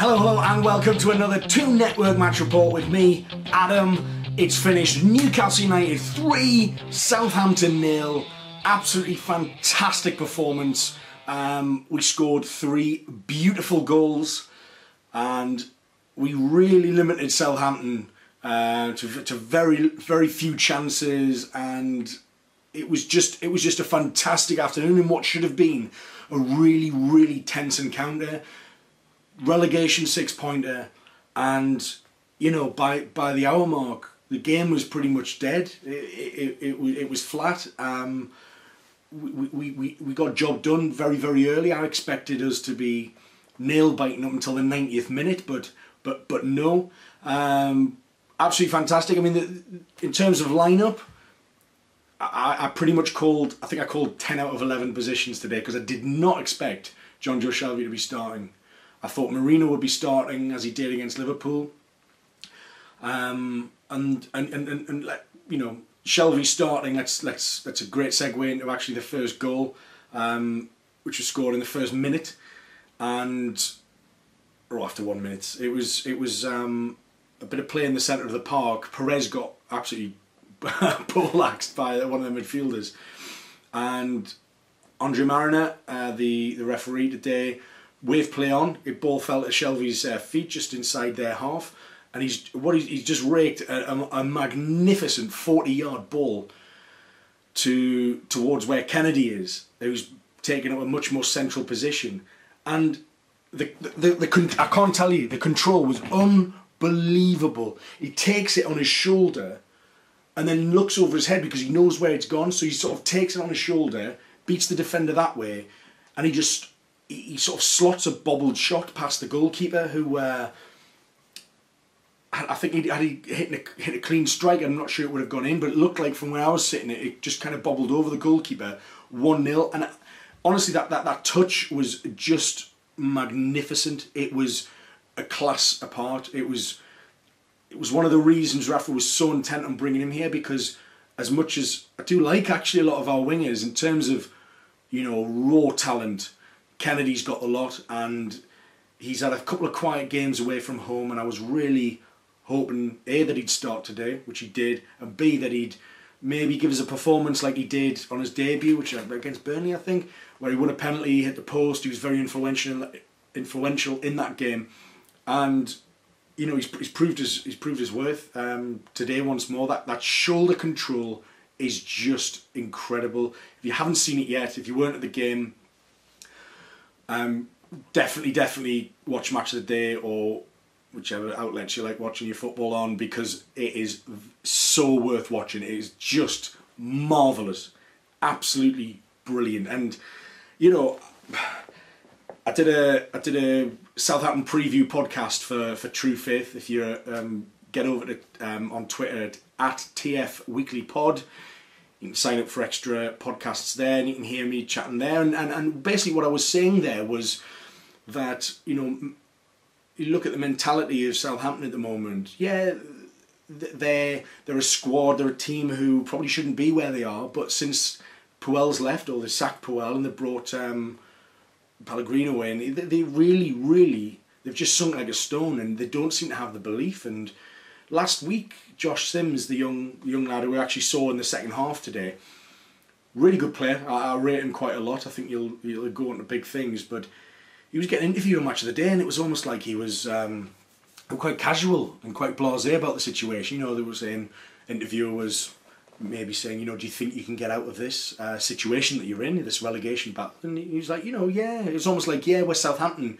Hello and welcome to another 2 Network match report with me, Adam. It's finished Newcastle United 3, Southampton 0. Absolutely fantastic performance. We scored 3 beautiful goals and we really limited Southampton to very few chances, and it was just a fantastic afternoon in what should have been a really tense encounter. Relegation 6-pointer, and you know, by the hour mark the game was pretty much dead. It was flat. We got job done very early. I expected us to be nail biting up until the 90th minute, but no. Absolutely fantastic. I mean, in terms of lineup, I pretty much called. I think I called 10 out of 11 positions today because I did not expect Jonjo Shelvey to be starting. I thought Marino would be starting as he did against Liverpool, and you know, Shelvey starting. That's a great segue into actually the first goal, which was scored in the first minute, and after 1 minute, it was a bit of play in the centre of the park. Perez got absolutely poleaxed by one of the midfielders, and Andre Mariner, the referee today, wave play on. It ball fell at Shelvey's feet just inside their half, and he's just raked a magnificent 40-yard ball towards where Kennedy is, who's taking up a much more central position. And I can't tell you, the control was unbelievable. He takes it on his shoulder and then looks over his head because he knows where it's gone, so he sort of takes it on his shoulder, beats the defender that way, and he sort of slots a bobbled shot past the goalkeeper, who I think he hit a clean strike. I'm not sure it would have gone in, but it looked like from where I was sitting, it just kind of bobbled over the goalkeeper. 1-0, and honestly, that touch was just magnificent. It was a class apart. It was one of the reasons Rafa was so intent on bringing him here, because as much as I do like actually a lot of our wingers in terms of, you know, raw talent, Kennedy's got a lot, and he's had a couple of quiet games away from home, and I was really hoping A, that he'd start today, which he did, and B, that he'd maybe give us a performance like he did on his debut, which against Burnley, I think, where he won a penalty, hit the post. He was very influential in that game, and you know, he's proved his worth today once more. That shoulder control is just incredible. If you haven't seen it yet, if you weren't at the game, definitely watch Match of the Day or whichever outlets you like watching your football on, because it is so worth watching. It is just marvellous, absolutely brilliant. And you know, I did a Southampton preview podcast for True Faith. If you get over to on Twitter at TF Weekly Pod, you can sign up for extra podcasts there, and you can hear me chatting there. And basically what I was saying there was that, you know, you look at the mentality of Southampton at the moment. Yeah, they're a squad, they're a team who probably shouldn't be where they are, but since Puel's left, or they sacked Puel and they brought Pellegrino in, they really, they've just sunk like a stone, and they don't seem to have the belief. And last week, Josh Sims, the young lad who we actually saw in the second half today, really good player. I rate him quite a lot. I think he'll go into big things. But he was getting interviewed on Match of the Day, and it was almost like he was quite casual and quite blasé about the situation. You know, they were saying, interviewer was maybe saying, you know, do you think you can get out of this situation that you're in, this relegation battle? And he was like, you know, yeah. It was almost like, yeah, we're Southampton.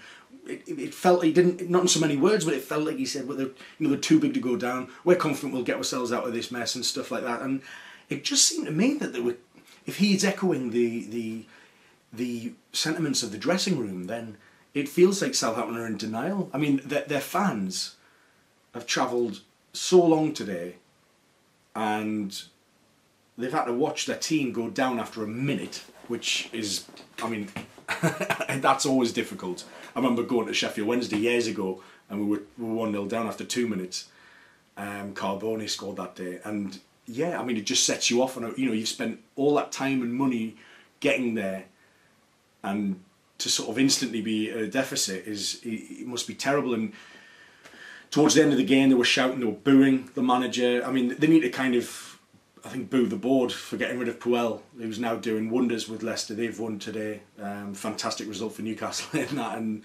It felt, he didn't, not in so many words, but it felt like he said, well, they're too big to go down. We're confident we'll get ourselves out of this mess and stuff like that. And it just seemed to me that they were, if he's echoing the sentiments of the dressing room, then it feels like Southampton are in denial. I mean, their fans have travelled so long today, and they've had to watch their team go down after a minute, which is, I mean, that's always difficult. I remember going to Sheffield Wednesday years ago, and we were 1-0 down after 2 minutes. Carbone scored that day, and yeah, I mean, it just sets you off on a, you know, you've spent all that time and money getting there, and to sort of instantly be at a deficit it must be terrible. And towards the end of the game, they were shouting, they were booing the manager. I mean, they need to kind of, I think, boo the board for getting rid of Puel, who's now doing wonders with Leicester. They've won today. Fantastic result for Newcastle in that, and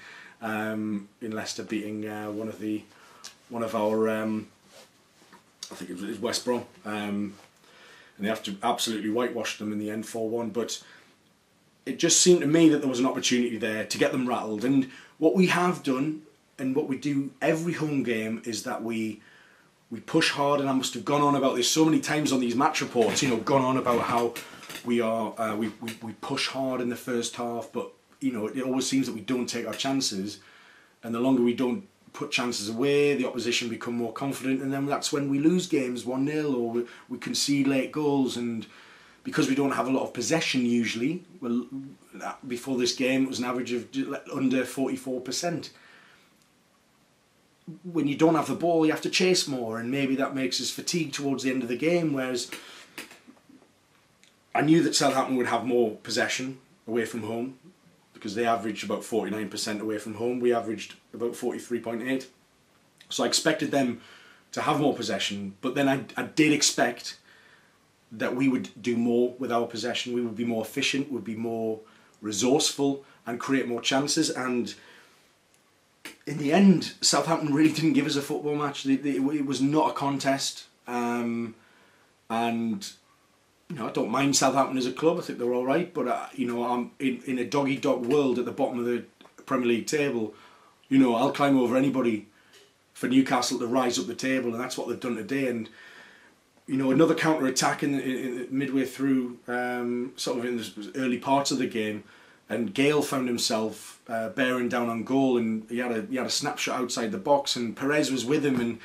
in Leicester beating one of our I think it was West Brom, and they have to absolutely whitewash them in the end 4-1. But it just seemed to me that there was an opportunity there to get them rattled. And what we have done, and what we do every home game, is that we push hard. And I must have gone on about this so many times on these match reports. You know, gone on about how we push hard in the first half, but you know, it always seems that we don't take our chances, and the longer we don't put chances away, the opposition become more confident, and then that's when we lose games 1-0 or we concede late goals. And because we don't have a lot of possession usually, well, before this game it was an average of under 44%. When you don't have the ball, you have to chase more, and maybe that makes us fatigued towards the end of the game. Whereas I knew that Southampton would have more possession away from home, because they averaged about 49% away from home. We averaged about 43.8%. So I expected them to have more possession, but then I did expect that we would do more with our possession. We would be more efficient, would be more resourceful, and create more chances. And in the end, Southampton really didn't give us a football match. It was not a contest. And you know, I don't mind Southampton as a club. I think they're all right. But you know, I'm in a dog-eat-dog world at the bottom of the Premier League table. You know, I'll climb over anybody for Newcastle to rise up the table, and that's what they've done today. And you know, another counter-attack in midway through, sort of in the early parts of the game, and Gale found himself bearing down on goal, and he had a snapshot outside the box, and Perez was with him, and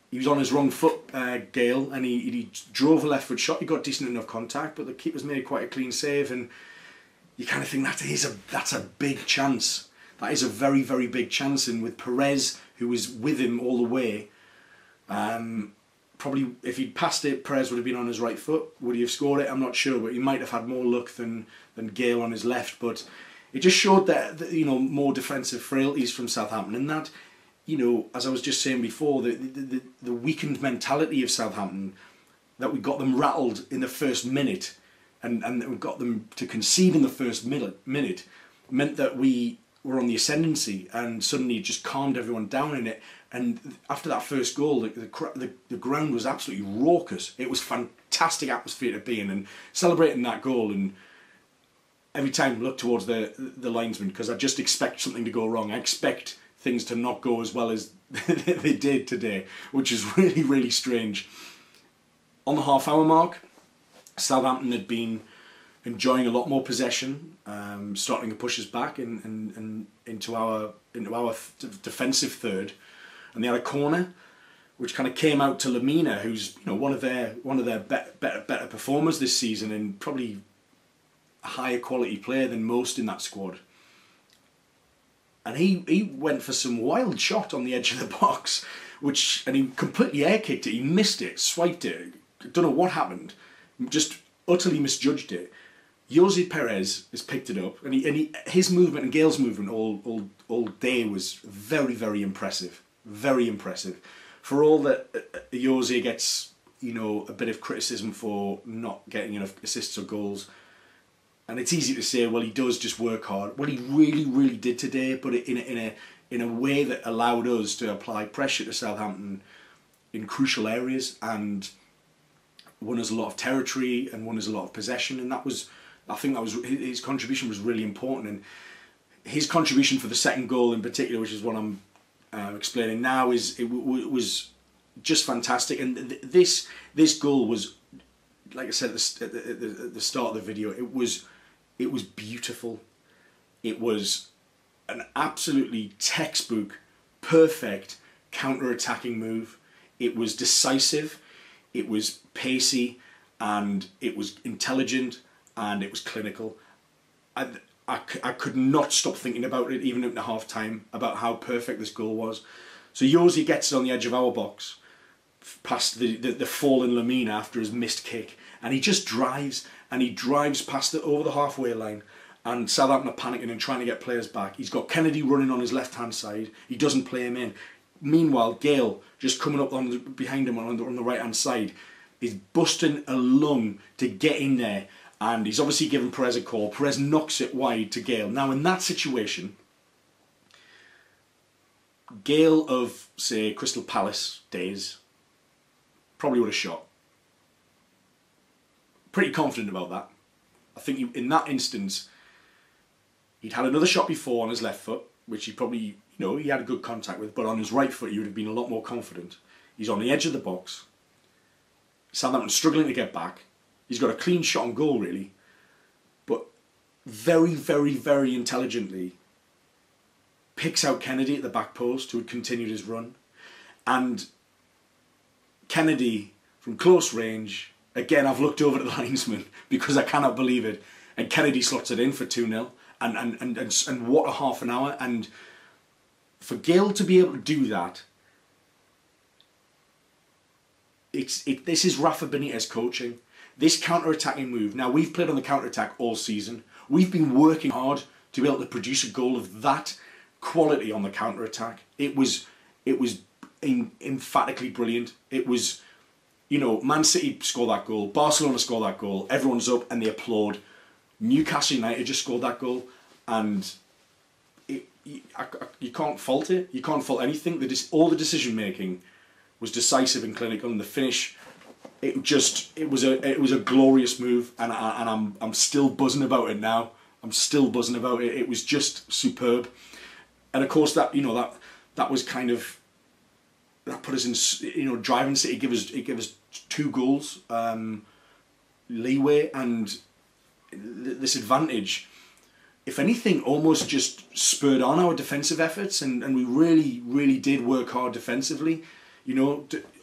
he was on his wrong foot, Gale, and he drove a left foot shot. He got decent enough contact, but the keeper's made quite a clean save, and you kind of think that's a big chance. That is a very, very big chance, and with Perez, who was with him all the way, probably if he'd passed it, Perez would have been on his right foot. Would he have scored it? I'm not sure, but he might have had more luck than Gale on his left. But it just showed that you know, more defensive frailties from Southampton, and that, you know, as I was just saying before, the weakened mentality of Southampton, that we got them rattled in the first minute, and that we got them to concede in the first minute, meant that we were on the ascendancy, and suddenly it just calmed everyone down in it. And after that first goal, the ground was absolutely raucous. It was fantastic atmosphere to be in, and celebrating that goal. And every time I look towards the linesman, because I just expect something to go wrong. I expect things to not go as well as they did today, which is really, really strange. On the half-hour mark, Southampton had been enjoying a lot more possession, starting to push us back and into our defensive third, and they had a corner which kind of came out to Lamina, who's, you know, one of their better performers this season, and probably a higher quality player than most in that squad. And he went for some wild shot on the edge of the box, and he completely air kicked it. He missed it, swiped it. Don't know what happened. Just utterly misjudged it. Jose Perez has picked it up, and his movement and Gale's movement all day was very, very impressive. Very impressive. For all that Jose gets, you know, a bit of criticism for not getting enough assists or goals, and it's easy to say, well, he does just work hard. Well, he really, really did today, but in a way that allowed us to apply pressure to Southampton in crucial areas, and won us a lot of territory and won us a lot of possession. And I think that was his contribution was really important. And his contribution for the second goal in particular, which is what I'm explaining now, was just fantastic. And this goal was, like I said at the start of the video, it was beautiful. It was an absolutely textbook, perfect counter-attacking move. It was decisive, it was pacey, and it was intelligent, and it was clinical. I could not stop thinking about it, even at the half-time, about how perfect this goal was. So Jose gets it on the edge of our box, past the fallen Lamina after his missed kick, and he just drives, and he drives past it over the halfway line, and Southampton are panicking and trying to get players back. He's got Kennedy running on his left-hand side. He doesn't play him in. Meanwhile, Gale, just coming up behind him on the right-hand side, is busting a lung to get in there. And he's obviously given Perez a call. Perez knocks it wide to Gale. Now, in that situation, Gale of, say, Crystal Palace days probably would have shot. Pretty confident about that. I think in that instance, he'd had another shot before on his left foot, which he probably, he had a good contact with, but on his right foot he would have been a lot more confident. He's on the edge of the box. Southampton struggling to get back. He's got a clean shot on goal, really, but very, very, very intelligently picks out Kennedy at the back post, who had continued his run. And Kennedy, from close range, again, I've looked over at the linesman because I cannot believe it, and Kennedy slots it in for 2-0. And what a half an hour. And for Gale to be able to do that, this is Rafa Benitez coaching. This counter-attacking move. Now, we've played on the counter-attack all season. We've been working hard to be able to produce a goal of that quality on the counter-attack. It was emphatically brilliant. It was, Man City scored that goal, Barcelona scored that goal, everyone's up and they applaud. Newcastle United just scored that goal, and you can't fault it. You can't fault anything. All the decision making was decisive and clinical, and the finish, it was a glorious move, and I'm still buzzing about it now. I'm still buzzing about it. It was just superb, and of course that was kind of, that put us in driving City. It gave us 2 goals leeway, and this advantage, if anything, almost just spurred on our defensive efforts, and we really, really did work hard defensively.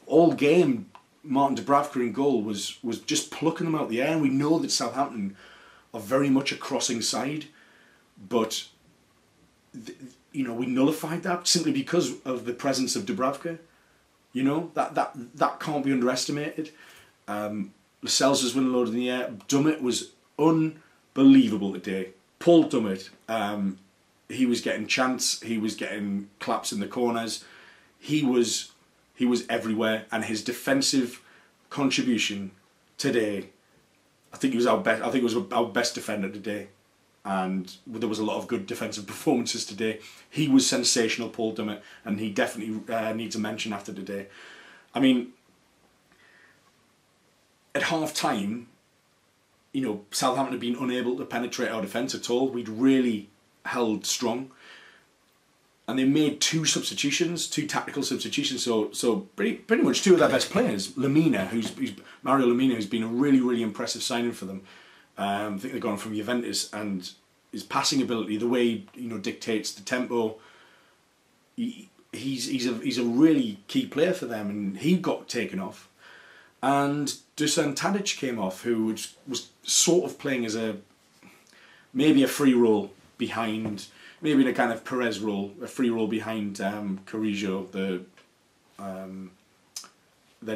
All game, Martin Dubravka in goal was just plucking them out of the air, and we know that Southampton are very much a crossing side, but we nullified that simply because of the presence of Dubravka. That can't be underestimated. Lascelles was winning a load in the air. Dummett was unbelievable today. Paul Dummett, he was getting chants, he was getting claps in the corners. He was everywhere, and his defensive contribution today, I think it was our best defender today, and there was a lot of good defensive performances today. He was sensational, Paul Dummett, and he definitely needs a mention after today. I mean, at half time, Southampton had been unable to penetrate our defence at all. We'd really held strong, and they made 2 tactical substitutions. So pretty much 2 of their best players. Mario Lemina, who's been a really, really impressive signing for them. I think they've gone from Juventus, and his passing ability, the way dictates the tempo. He's a really key player for them, and he got taken off. And Dusan Tadic came off, who was sort of playing as maybe a free role behind, maybe in a kind of Perez role, a free role behind Carrillo, their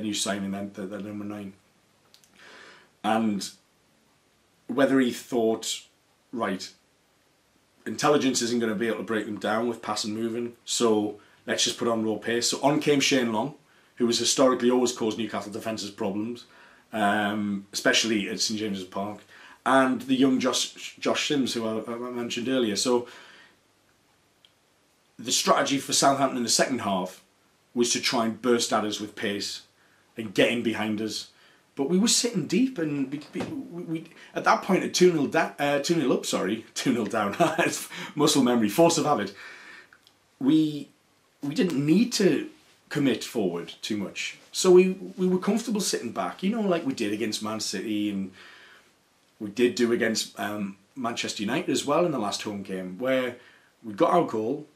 new signing, the number 9. And whether he thought, right, intelligence isn't going to be able to break them down with pass and moving, so let's just put on raw pace. So on came Shane Long, who has historically always caused Newcastle defences problems, especially at St James's Park, and the young Josh Sims, who I mentioned earlier. So the strategy for Southampton in the second half was to try and burst at us with pace and get in behind us. But we were sitting deep, and we at that point at 2-0 up, 2-0 down, it's muscle memory, force of habit. We didn't need to commit forward too much, so we were comfortable sitting back, like we did against Man City, and we did do against Manchester United as well in the last home game, where we got our goal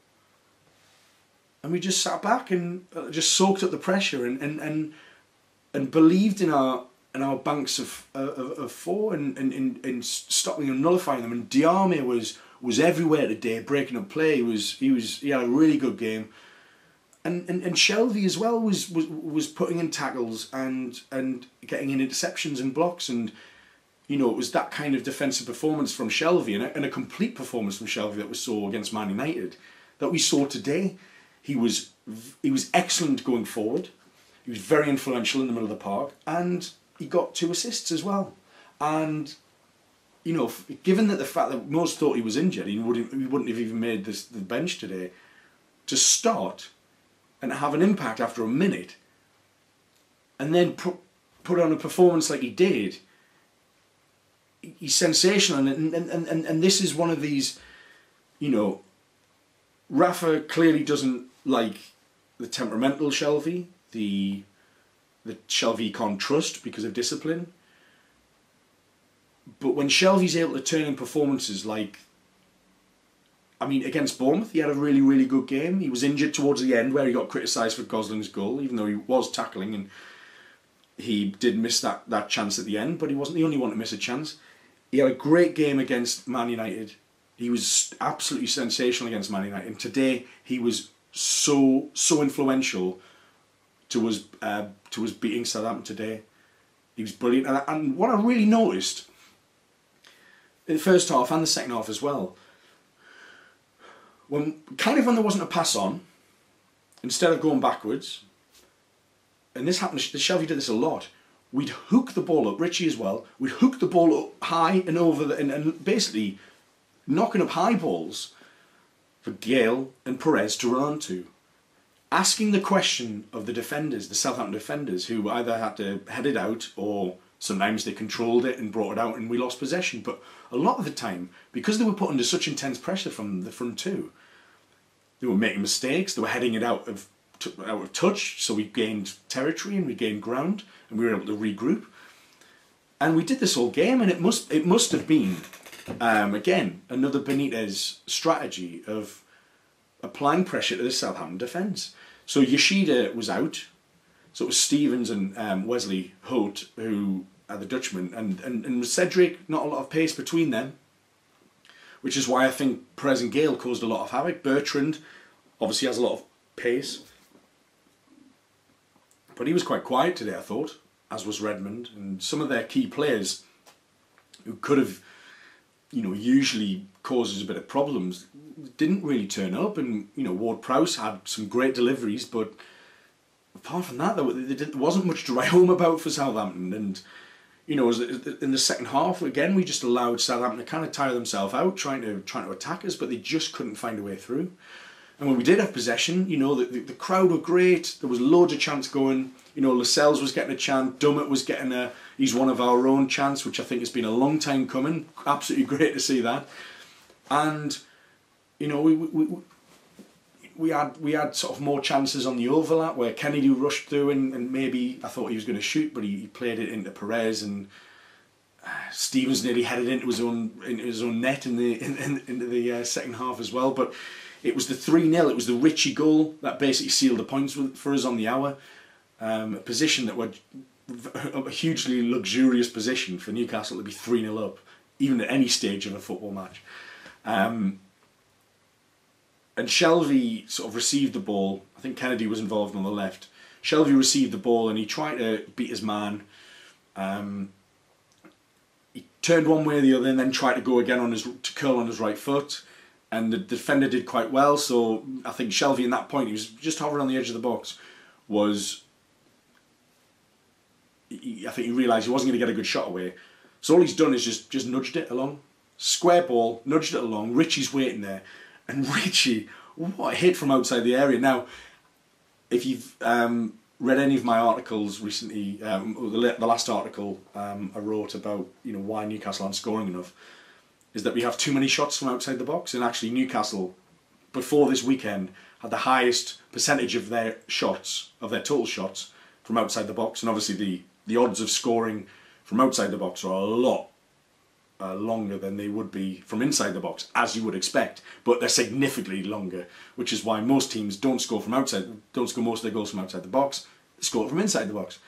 and we just sat back and just soaked up the pressure and believed in our banks of 4 and stopping and nullifying them. And Diarme was everywhere today, breaking up play. He had a really good game. And Shelby as well was putting in tackles and getting in interceptions and blocks, and you know, it was that kind of defensive performance from Shelvey and a complete performance from Shelvey that we saw against Man United that we saw today. He was excellent going forward. He was very influential in the middle of the park, and he got 2 assists as well. And you know, given that the fact that most thought he was injured, he wouldn't have even made the bench today, to start and have an impact after a minute, and then put on a performance like he did, he's sensational. And this is one of these, you know, Rafa clearly doesn't like the temperamental Shelvey, the Shelvey he can't trust because of discipline. But when Shelvey's able to turn in performances like, I mean, against Bournemouth, he had a really, really good game. He was injured towards the end where he got criticised for Gosling's goal, even though he was tackling and he did miss that chance at the end, but he wasn't the only one to miss a chance. He had a great game against Man United. He was absolutely sensational against Man United. And today, he was so influential to us beating Southampton today. He was brilliant. And what I really noticed in the first half and the second half as well, when there wasn't a pass on, instead of going backwards, and this happened, Shelvey did this a lot, we'd hook the ball up, Richie as well, we'd hook the ball up high and over, and basically knocking up high balls for Gale and Perez to run onto. Asking the question of the defenders, the Southampton defenders, who either had to head it out or sometimes they controlled it and brought it out and we lost possession. But a lot of the time, because they were put under such intense pressure from the front two, they were making mistakes, they were heading it out of touch, so we gained territory and we gained ground and we were able to regroup. And we did this all game, and it must have been, again, another Benitez strategy of applying pressure to the Southampton defence. So Yoshida was out, so it was Stevens and Wesley Holt who are the Dutchman, and Cedric, not a lot of pace between them, which is why I think Perez and Gale caused a lot of havoc. Bertrand obviously has a lot of pace, but he was quite quiet today, I thought, as was Redmond, and some of their key players who could have, you know, usually causes a bit of problems, didn't really turn up. And you know, Ward-Prowse had some great deliveries, but apart from that, there wasn't much to write home about for Southampton. And you know, in the second half, again, we just allowed Southampton to kind of tire themselves out, trying to attack us, but they just couldn't find a way through. And when we did have possession, you know, the crowd were great. There was loads of chance going. You know, Lascelles was getting a chance. Dummett was getting he's one of our own chance, which I think has been a long time coming. Absolutely great to see that. And you know, we had sort of more chances on the overlap where Kennedy rushed through and maybe I thought he was going to shoot, but he played it into Perez, and Stevens nearly headed into his own net into the second half as well. But it was the 3-0. It was the Richie goal that basically sealed the points for us on the hour. A position that was a hugely luxurious position for Newcastle to be 3-0 up, even at any stage of a football match. And Shelvey sort of received the ball. I think Kennedy was involved on the left. Shelvey received the ball and he tried to beat his man. He turned one way or the other and then tried to go again to curl on his right foot. And the defender did quite well. So I think Shelvey, in that point, he was just hovering on the edge of the box. I think he realised he wasn't going to get a good shot away. So all he's done is just nudged it along. Square ball, nudged it along. Richie's waiting there. And Richie, what a hit from outside the area. Now, if you've read any of my articles recently, the last article I wrote about, you know, why Newcastle aren't scoring enough, is that we have too many shots from outside the box. And actually Newcastle, before this weekend, had the highest percentage of their shots, of their total shots, from outside the box. And obviously the odds of scoring from outside the box are a lot longer than they would be from inside the box, as you would expect, but they're significantly longer, which is why most teams don't score most of their goals from outside the box, they score from inside the box.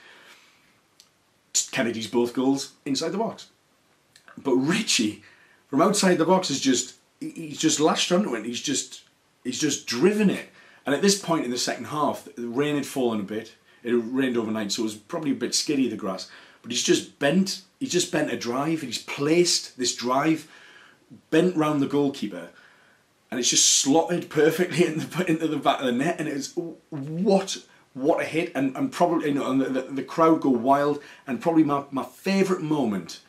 Kennedy's both goals inside the box. But Richie, from outside the box, he's just lashed onto it, he's just driven it. And at this point in the second half, the rain had fallen a bit, it rained overnight, so it was probably a bit skiddy, the grass. but he's just bent a drive, and he's placed this drive bent round the goalkeeper, and it's just slotted perfectly into the back of the net, and it's what a hit, and probably, you know, and the crowd go wild. And probably my favourite moment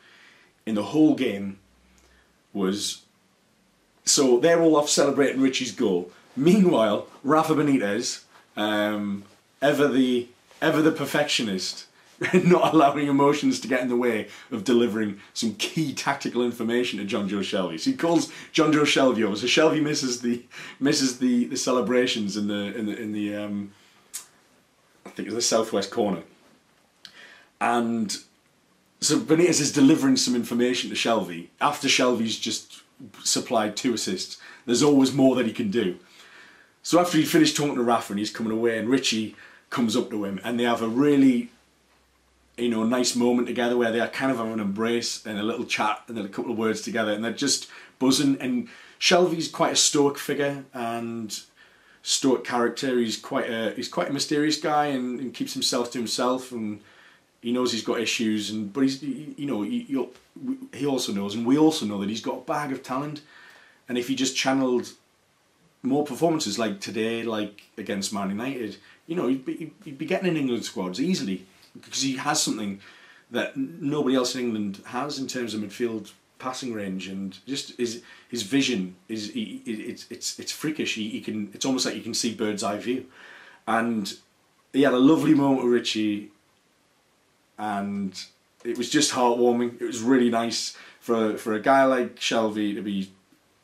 in the whole game was, so they're all off celebrating Richie's goal. Meanwhile, Rafa Benitez, ever the perfectionist, not allowing emotions to get in the way of delivering some key tactical information to John Joe Shelvey. So he calls John Joe Shelvey over. So Shelvey misses the celebrations in the I think it's the southwest corner, and so Benitez is delivering some information to Shelvey after Shelvey's just supplied 2 assists. There's always more that he can do. So after he finished talking to Rafa and he's coming away, and Richie comes up to him, and they have a really, you know, nice moment together where they are kind of having an embrace and a little chat and then a couple of words together, and they're just buzzing. And Shelvey's quite a stoic figure and stoic character. He's quite a mysterious guy, and keeps himself to himself, and he knows he's got issues, but he's, you know, he also knows, and we also know, that he's got a bag of talent. And if he just channeled more performances like today, like against Man United, you know, he'd be getting in England squads easily, because he has something that nobody else in England has in terms of midfield passing range, and just his vision is it's freakish. He can, it's almost like you can see bird's eye view. And he had a lovely moment with Richie, and it was just heartwarming. It was really nice for a guy like Shelvey to be,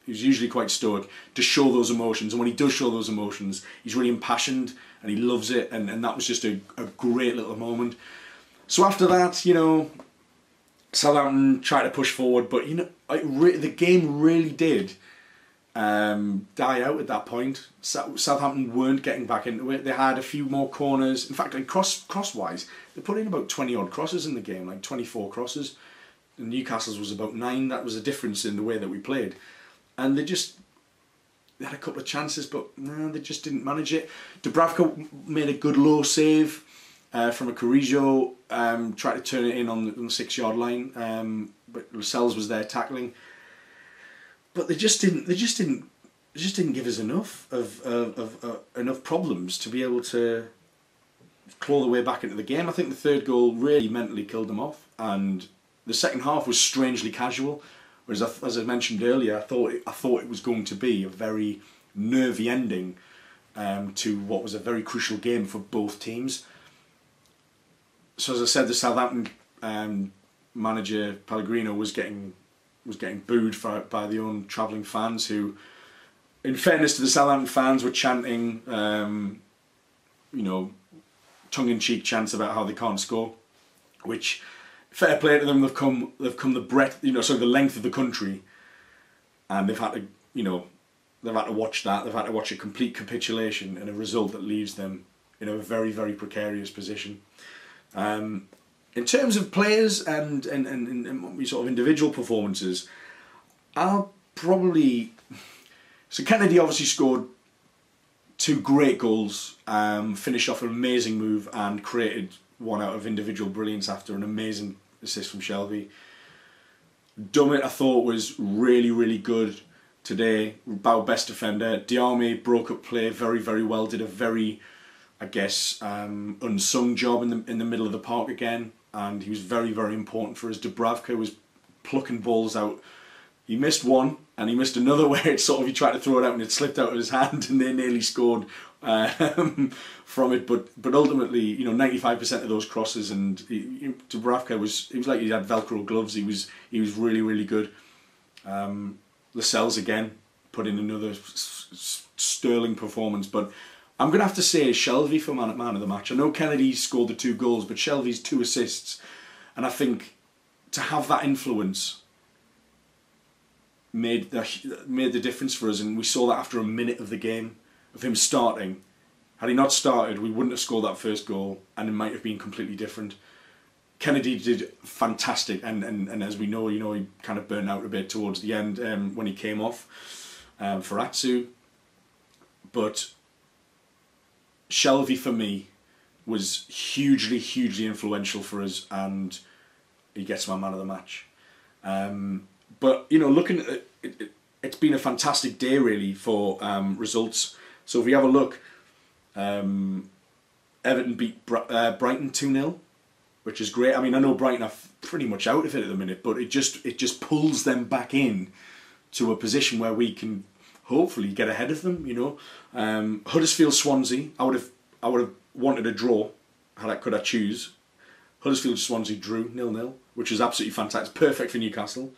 he's usually quite stoic, to show those emotions. And when he does show those emotions, he's really impassioned and he loves it, and that was just a great little moment. So after that, you know, Southampton tried to push forward, but, you know, the game really did die out at that point. Southampton weren't getting back into it. They had a few more corners. In fact, like cross-wise, they put in about 20 odd crosses in the game, like 24 crosses. And Newcastle's was about 9. That was a difference in the way that we played. And they had a couple of chances, but no, they just didn't manage it. Dubravka made a good low save from a Carrillo, tried to turn it in on the 6-yard line, but Lascelles was there tackling. But they just didn't give us enough enough problems to be able to claw the way back into the game. I think the third goal really mentally killed them off, and the second half was strangely casual. Whereas, as I mentioned earlier, I thought it was going to be a very nervy ending to what was a very crucial game for both teams. So, as I said, the Southampton manager Pellegrino was getting booed by the own travelling fans, who, in fairness to the Southampton fans, were chanting, you know, tongue-in-cheek chants about how they can't score, which, fair play to them, they've come the breadth, you know, so the length of the country, and they've had to, you know, they've had to watch that. They've had to watch a complete capitulation and a result that leaves them in a very, very precarious position. In terms of players and sort of individual performances, I'll probably, so Kennedy obviously scored 2 great goals, finished off an amazing move, and created one out of individual brilliance after an amazing assist from Shelvey. Dummett, I thought, was really, really good today. Our best defender. Diarmi broke up play very, very well. Did a very, I guess, unsung job in the middle of the park again, and he was very, very important for us. Dubravka was plucking balls out. He missed one, and he missed another where it sort of, he tried to throw it out and it slipped out of his hand, and they nearly scored from it. But ultimately, you know, 95% of those crosses, and Dubravka he was like he had Velcro gloves. He was really, really good. Lascelles again put in another sterling performance, but I'm going to have to say Shelvey for man of the match. I know Kennedy scored the 2 goals, but Shelvey's 2 assists, and I think to have that influence made the difference for us, and we saw that after a minute of the game of him starting. Had he not started, we wouldn't have scored that first goal, and it might have been completely different. Kennedy did fantastic, and as we know, you know, he kind of burnt out a bit towards the end when he came off for Atsu. But Shelvey, for me, was hugely, hugely influential for us, and he gets my man of the match. But you know, looking at it, it's been a fantastic day really for results. So if we have a look, Everton beat Brighton 2-0, which is great. I mean, I know Brighton are pretty much out of it at the minute, but it just pulls them back in to a position where we can hopefully get ahead of them. You know, Huddersfield Swansea. I would have wanted a draw. Could I choose? Huddersfield Swansea drew 0-0, which is absolutely fantastic. Perfect for Newcastle.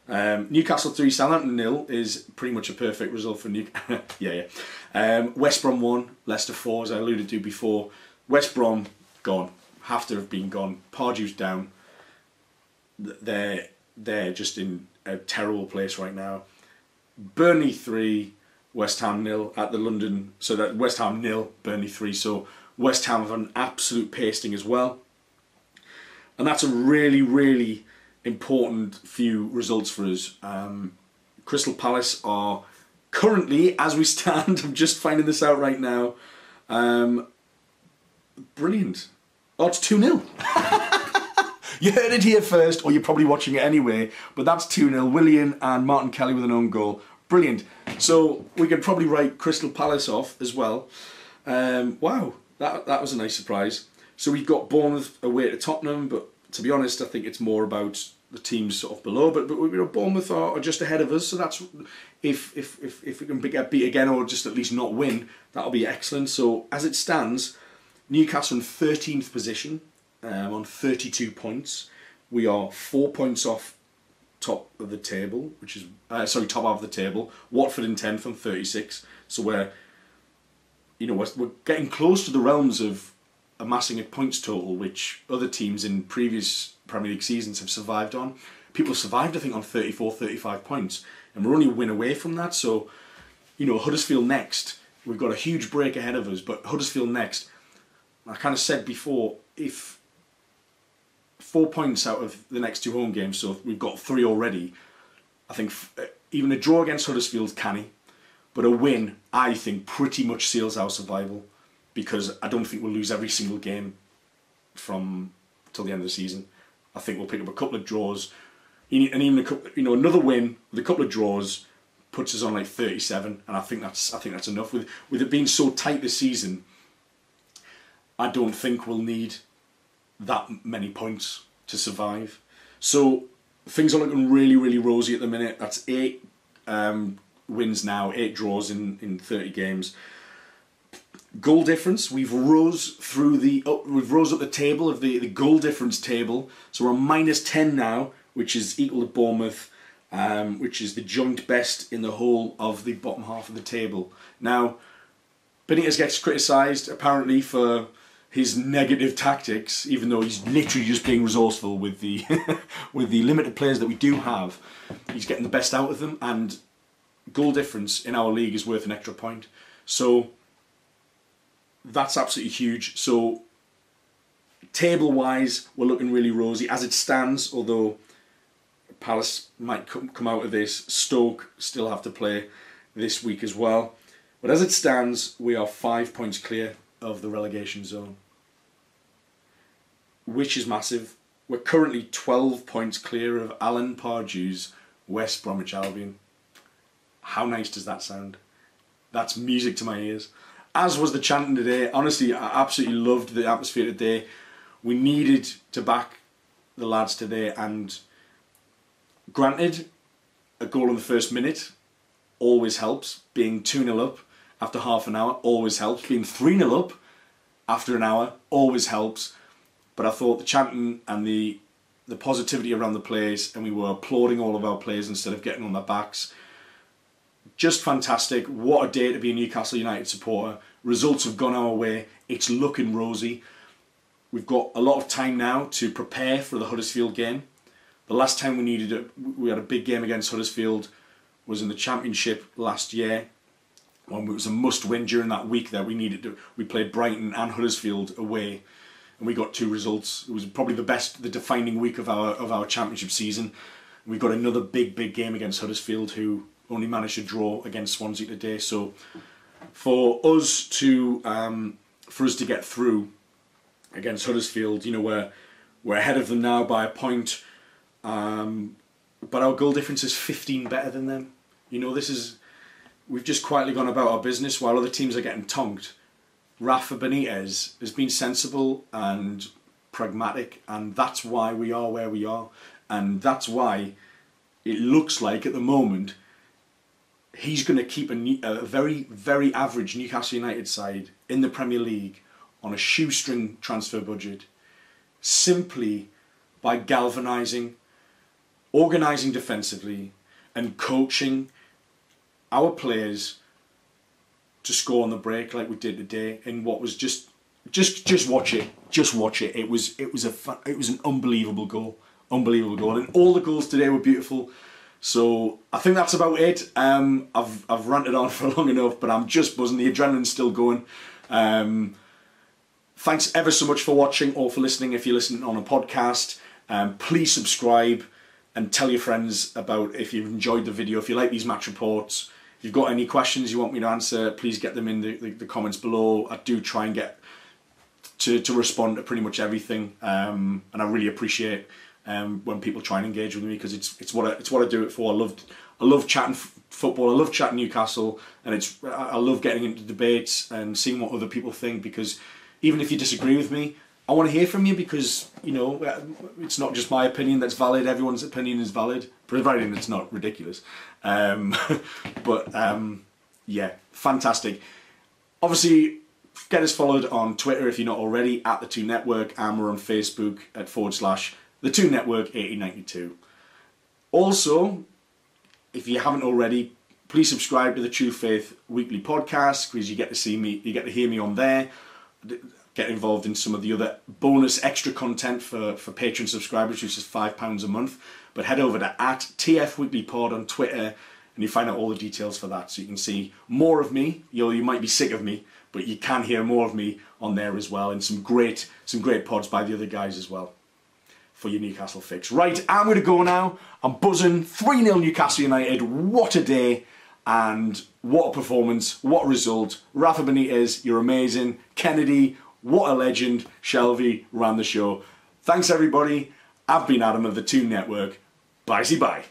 Newcastle 3, Southampton 0 is pretty much a perfect result for Newcastle. West Brom 1, Leicester 4, as I alluded to before. West Brom gone. Have to have been gone. Pardew's down. They're just in a terrible place right now. Burnley 3, West Ham 0 at the London. So that West Ham 0, Burnley 3. So West Ham have an absolute pasting as well. And that's a really, really important few results for us. Crystal Palace are currently, as we stand, I'm just finding this out right now, brilliant. Oh, it's 2-0. You heard it here first, or you're probably watching it anyway, but that's 2-0. Willian and Martin Kelly with an own goal. Brilliant. So we could probably write Crystal Palace off as well. Wow, that was a nice surprise. So we've got Bournemouth away to Tottenham, but to be honest, I think it's more about the teams sort of below. But you know, Bournemouth are just ahead of us, so that's if we can get beat again or just at least not win, that'll be excellent. So as it stands, Newcastle in 13th position on 32 points. We are 4 points off top of the table, which is top half of the table. Watford in 10th on 36. So we're getting close to the realms of amassing a points total which other teams in previous Premier League seasons have survived on. People have survived, I think, on 34, 35 points, and we're only a win away from that. So, you know, Huddersfield next, we've got a huge break ahead of us, but Huddersfield next, I kind of said before, if 4 points out of the next 2 home games, so we've got 3 already, I think even a draw against Huddersfield's canny, but a win, I think, pretty much seals our survival, because I don't think we'll lose every single game from till the end of the season. I think we'll pick up a couple of draws, and even another win with a couple of draws puts us on like 37, and I think that's enough. With it being so tight this season, I don't think we'll need that many points to survive. So things are looking really, really rosy at the minute. That's 8 wins now, 8 draws in 30 games. Goal difference, we've rose up the table of the goal difference table, so we're on -10 now, which is equal to Bournemouth, which is the joint best in the whole of the bottom half of the table. Now, Benitez gets criticised apparently for his negative tactics, even though he's literally just being resourceful with the with the limited players that we do have. He's getting the best out of them, and goal difference in our league is worth an extra point. So that's absolutely huge. So table-wise, we're looking really rosy as it stands, although Palace might come out of this. Stoke still have to play this week as well. But as it stands, we are 5 points clear of the relegation zone, which is massive. We're currently 12 points clear of Alan Pardew's West Bromwich Albion. How nice does that sound? That's music to my ears. As was the chanting today. Honestly, I absolutely loved the atmosphere today. We needed to back the lads today, and granted, a goal in the first minute always helps. Being 2-0 up after half an hour always helps. Being 3-0 up after an hour always helps. But I thought the chanting and the positivity around the place, and we were applauding all of our players instead of getting on their backs. Just fantastic. What a day to be a Newcastle United supporter. Results have gone our way. It's looking rosy. We've got a lot of time now to prepare for the Huddersfield game. The last time we had a big game against Huddersfield was in the Championship last year, when it was a must-win during that week that we played Brighton and Huddersfield away, and we got 2 results. It was probably the defining week of our Championship season. We've got another big game against Huddersfield, who only managed to draw against Swansea today. So for us to get through against Huddersfield, you know, We're ahead of them now by a point. But our goal difference is 15 better than them. You know, we've just quietly gone about our business while other teams are getting tonked. Rafa Benitez has been sensible and pragmatic, and that's why we are where we are. And that's why it looks like at the moment he's going to keep a very, very average Newcastle United side in the Premier League on a shoestring transfer budget, simply by galvanising, organising defensively and coaching our players to score on the break like we did today in what was just watch it. It was an unbelievable goal. And all the goals today were beautiful. So I think that's about it. I've ranted on for long enough, but I'm just buzzing. The adrenaline's still going. Thanks ever so much for watching or for listening if you're listening on a podcast. Please subscribe and tell your friends about if you've enjoyed the video, if you like these match reports. If you've got any questions you want me to answer, please get them in the comments below. I do try and get to respond to pretty much everything, and I really appreciate when people try and engage with me, because it's what I do it for. I love chatting football. I love chatting Newcastle, and I love getting into debates and seeing what other people think, because even if you disagree with me, I want to hear from you, because, you know, it's not just my opinion that's valid. Everyone's opinion is valid, providing it's not ridiculous. Yeah, fantastic. Obviously, get us followed on Twitter if you're not already, at The Two Network, and we're on Facebook at /The Two Network 1892. Also, if you haven't already, please subscribe to the True Faith weekly podcast, because you get to hear me on there. Get involved in some of the other bonus extra content for Patreon subscribers, which is £5 a month. But head over to @TFWeeklyPod on Twitter, and you find out all the details for that, so you can see more of me. You might be sick of me, but you can hear more of me on there as well, and some great pods by the other guys as well for your Newcastle fix. Right, I'm going to go now. I'm buzzing. 3-0 Newcastle United. What a day. And what a performance, what a result. Rafa Benitez, you're amazing. Kennedy, what a legend. Shelby ran the show. Thanks everybody. I've been Adam of The Two Network. Bye-bye.